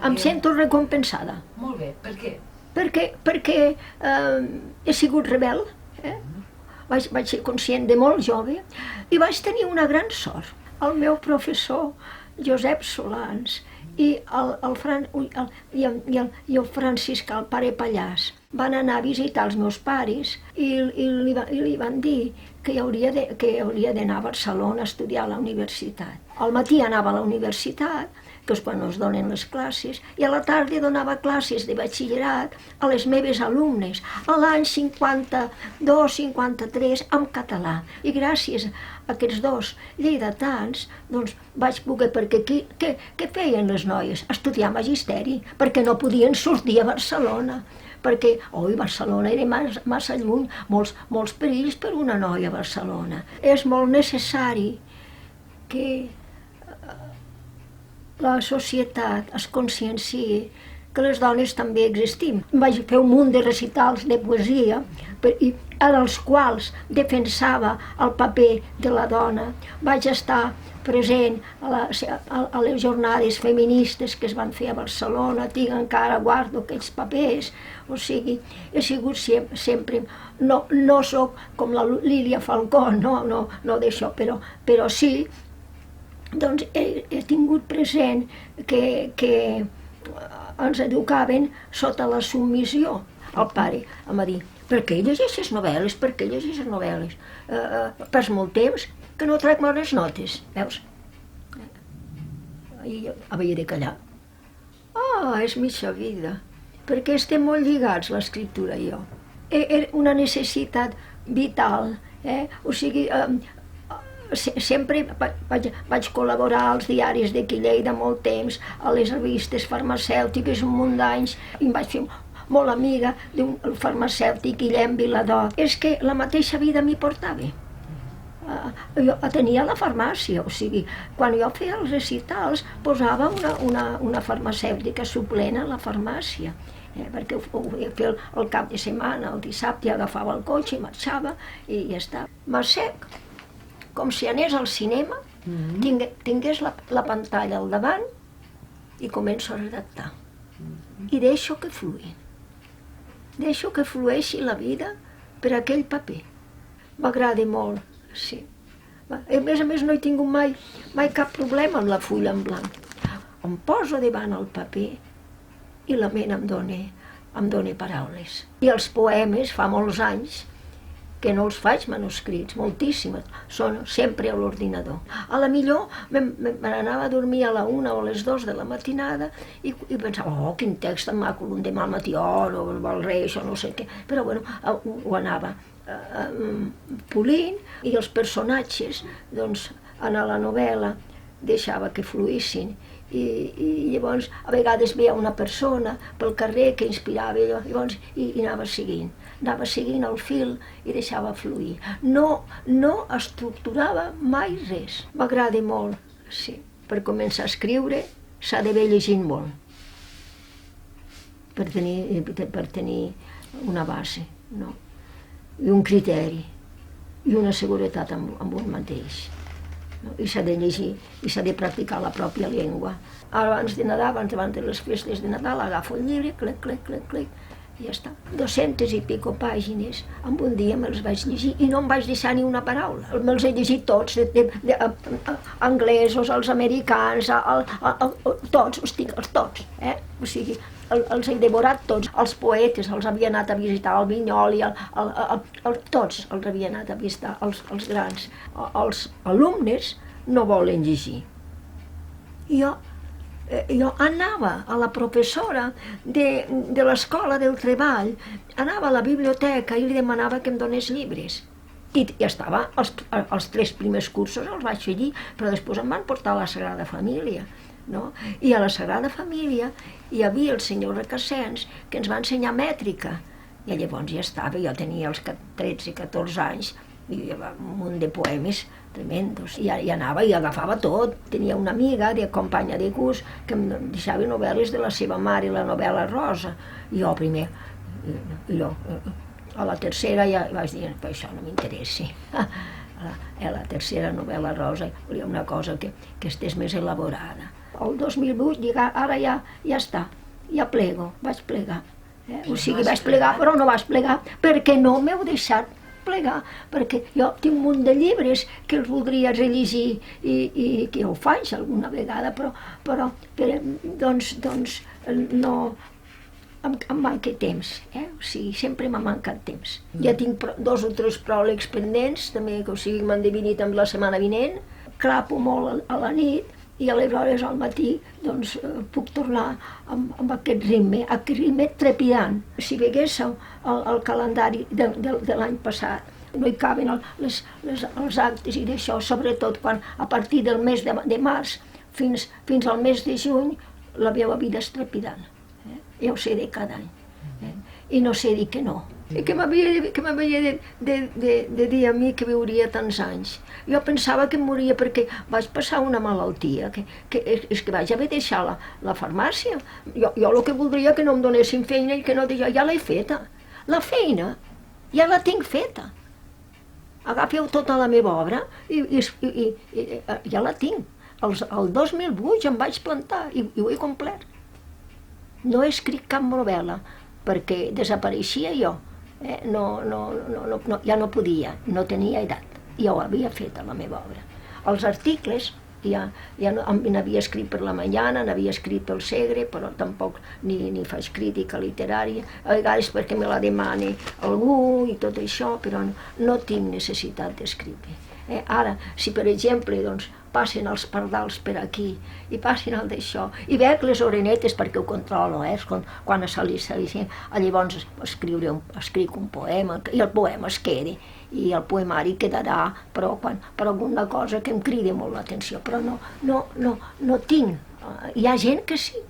em sento recompensada. Molt bé, per què? Perquè he sigut rebel, vaig ser conscient de molt jove i vaig tenir una gran sort. El meu professor, Josep Solans, i el Francisc, el pare Pallàs, van anar a visitar els meus pares i li van dir que hauria d'anar a Barcelona a estudiar a la universitat. Al matí anava a la universitat, que és quan es donen les classes, i a la tarda donava classes de batxillerat a les meves alumnes, a l'any 52-53, en català. I gràcies a aquests dos lleidatans, doncs vaig poder, perquè aquí, què feien les noies? Estudiar magisteri, perquè no podien sortir a Barcelona, perquè, Barcelona era massa lluny, molts perills per una noia a Barcelona. És molt necessari que la societat es conscienciï que les dones també existim. Vaig fer un munt de recitals de poesia en els quals defensava el paper de la dona. Vaig estar present a les jornades feministes que es van fer a Barcelona, guardo aquells papers, o sigui, he sigut sempre, no soc com la Lília Falcó, no d'això, però sí, doncs he tingut present que ens educaven sota la submissió. El pare em va dir, per què llegeixes novel·les, Perds molt temps que no trec bones notes, veus? I jo havia de callar. És mitja vida, perquè estem molt lligats, l'escriptura i jo. Era una necessitat vital, o sigui, sempre vaig col·laborar als diaris d'aquí Lleida molt temps, a les revistes farmacèutiques un munt d'anys, i em vaig fer molt amiga d'un farmacèutic, Guillem Vilador. És que la mateixa vida m'hi portava. Jo tenia la farmàcia, o sigui, quan jo feia els recitals posava una farmacèutica suplent a la farmàcia, perquè ho feia el cap de setmana, el dissabte agafava el cotxe i marxava i ja està. M'assec, com si anés al cinema, tingués la pantalla al davant i començo a redactar. I deixo que fluï. Deixo que flueixi la vida per aquell paper. M'agrada molt, sí. A més no he tingut mai cap problema amb la fulla en blanc. Em poso davant el paper i la ment em dona paraules. I els poemes, fa molts anys, que no els faig manuscrits, moltíssimes, són sempre a l'ordinador. A la millor m'anava a dormir a la 1 o a les 2 de la matinada i pensava, quin text tan maco, un demà al matí, o el rei, o no sé què, però bueno, ho anava polint i els personatges, doncs, en la novel·la deixava que fluïssin i llavors a vegades veia una persona pel carrer que inspirava allò, llavors i anava seguint el fil i deixava fluir. No estructurava mai res. M'agrada molt, sí. Per començar a escriure s'ha d'haver llegit molt per tenir una base, no? I un criteri i una seguretat amb un mateix. I s'ha de llegir i s'ha de practicar la pròpia llengua. Abans de Nadal, abans de les festes de Nadal, agafo el llibre, clic, i ja està. 200 i pico pàgines, en un dia me'ls vaig llegir i no em vaig deixar ni una paraula. Me'ls he llegit tots, anglesos, els americans, tots, els tinc tots, o sigui, els he devorat tots. Els poetes els havia anat a visitar, el Vinyoli, tots els havia anat a visitar, els grans. Els alumnes no volen llegir. Jo anava a la professora de l'escola del treball, anava a la biblioteca i li demanava que em donés llibres. I ja estava, els 3 primers cursos els vaig fer allí, però després em van portar a la Sagrada Família. No? I a la Sagrada Família hi havia el senyor Recassens que ens va ensenyar mètrica i llavors ja estava, jo tenia els 13-14 anys i hi havia un munt de poemes tremendos i anava i agafava tot. Tenia una amiga de companya de curs que em deixava novel·les de la seva mare, la novel·la Rosa, i jo primer a la tercera ja vaig dir que això no m'interessa. A la tercera novel·la Rosa volia una cosa que estés més elaborada. el 2008 dic, ara ja està, ja plego, vaig plegar. O sigui, vaig plegar, però no vaig plegar perquè no m'heu deixat plegar, perquè jo tinc un munt de llibres que els voldria rellegir i que ho faig alguna vegada, però doncs no, em manca temps, o sigui, sempre m'ha mancat temps. Ja tinc 2 o 3 pròlegs pendents, també, que o sigui, m'han dividit amb la setmana vinent, clapo molt a la nit, i aleshores al matí doncs, puc tornar amb aquest ritme trepidant. Si veiéssiu el calendari de l'any passat, no hi caben els actes i d'això, sobretot quan a partir del mes de març fins al mes de juny la meva vida és trepidant. Ja ho sé de cada any. I no sé dir que no. I que m'havia de dir a mi que viuria tants anys. Jo pensava que em moria perquè vaig passar una malaltia, que és que vaig haver de deixar la farmàcia. Jo el que voldria que no em donessin feina i que no deixar, ja l'he feta. La feina ja la tinc feta. Agafeu tota la meva obra i ja la tinc. El 2008 em vaig plantar i ho he complert. No he escrit cap novel·la perquè desapareixia jo. Ja no podia, no tenia edat. Ja ho havia fet a la meva obra. Els articles, ja n'havia escrit per La Mañana, n'havia escrit pel Segre, però tampoc ni faig crítica literària. A vegades perquè me la demani algú i tot això, però no tinc necessitat d'escriure. Ara, si per exemple passen els pardals per aquí i passen el d'això, i veig les orenetes perquè ho controlo, quan llavors escric un poema i el poema es queda i el poemari quedarà, però alguna cosa que em crida molt l'atenció, però no tinc. Hi ha gent que sí,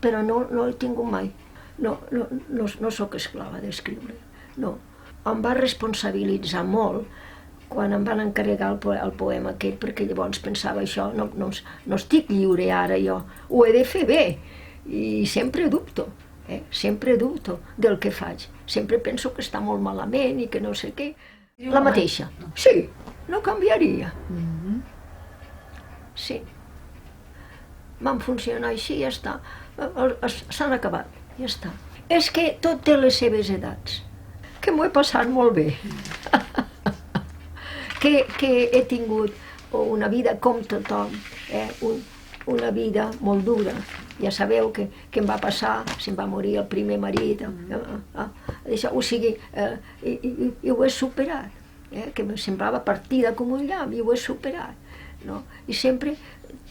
però no he tingut mai. No sóc esclava d'escriure, no. Em va responsabilitzar molt quan em van encarregar el poema aquest, perquè llavors pensava això, no estic lliure ara jo, ho he de fer bé, i sempre dubto del que faig, sempre penso que està molt malament i que no sé què. La mateixa, sí, no canviaria. Sí, van funcionar així, ja està, s'han acabat, ja està. És que tot té les seves edats, que m'ho he passat molt bé. Que he tingut una vida com tothom, una vida molt dura. Ja sabeu que em va passar, se'm va morir el primer marit, o sigui, i ho he superat, que em semblava partida com un llamp, i ho he superat. I sempre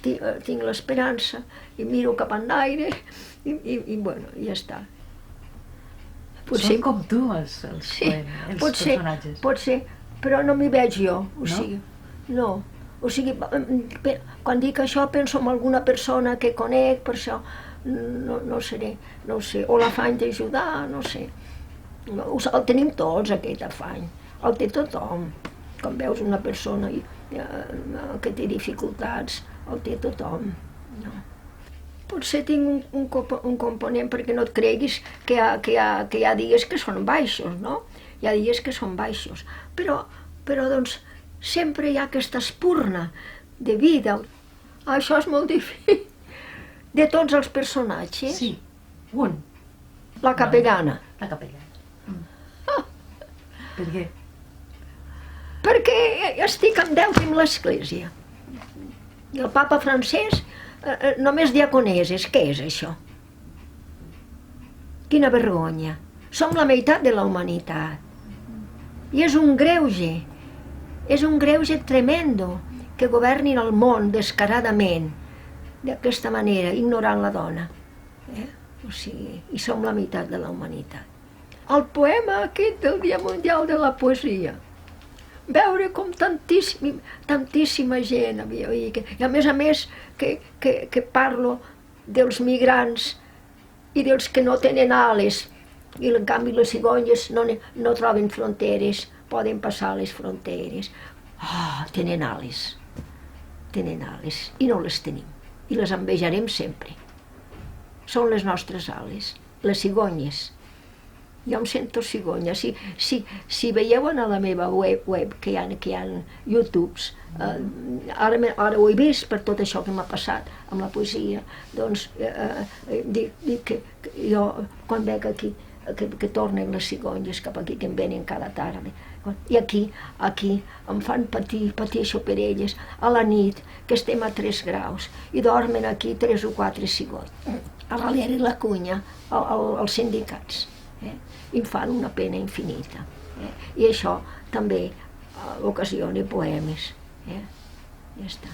tinc l'esperança, i miro cap enlaire, i bueno, ja està. Són com tu, els personatges. Pot ser, però no m'hi veig jo, o sigui, no. O sigui, quan dic això penso en alguna persona que conec, per això no sé, o l'afany d'ajudar, no sé. El tenim tots, aquest afany, el té tothom. Quan veus una persona que té dificultats, el té tothom. Potser tinc un component perquè no et creguis que hi ha dies que són baixos, no? Hi ha dies que són baixos, però doncs sempre hi ha aquesta espurna de vida. Això és molt difícil. De tots els personatges. Sí, un. La capellana. La capellana. Per què? Perquè estic en deute amb l'Església. I el papa francès només diaconeses. Què és això? Quina vergonya. Som la meitat de la humanitat. I és un greuge. És un greuge tremendo que governin el món descaradament, d'aquesta manera, ignorant la dona. O sigui, i som la meitat de la humanitat. El poema aquest del Dia Mundial de la Poesia, veure com tantíssima gent havia dit, i a més que parlo dels migrants i dels que no tenen ales, i en canvi les cigonyes no troben fronteres, poden passar les fronteres. Tenen ales, i no les tenim, i les envejarem sempre. Són les nostres ales, les cigonyes. Jo em sento cigonya. Si veieu a la meva web que hi ha YouTubes, ara ho he vist per tot això que m'ha passat amb la poesia, doncs dic que jo quan veig aquí que tornen les cigonyes cap aquí, que em venen cada tarda, i aquí em fan pateixo per elles, a la nit, que estem a 3 graus, i dormen aquí 3 o 4 cigonyes, a l'Alera i la Cunya, als sindicats. I em fan una pena infinita. I això també ocasiona poemes. Ja està.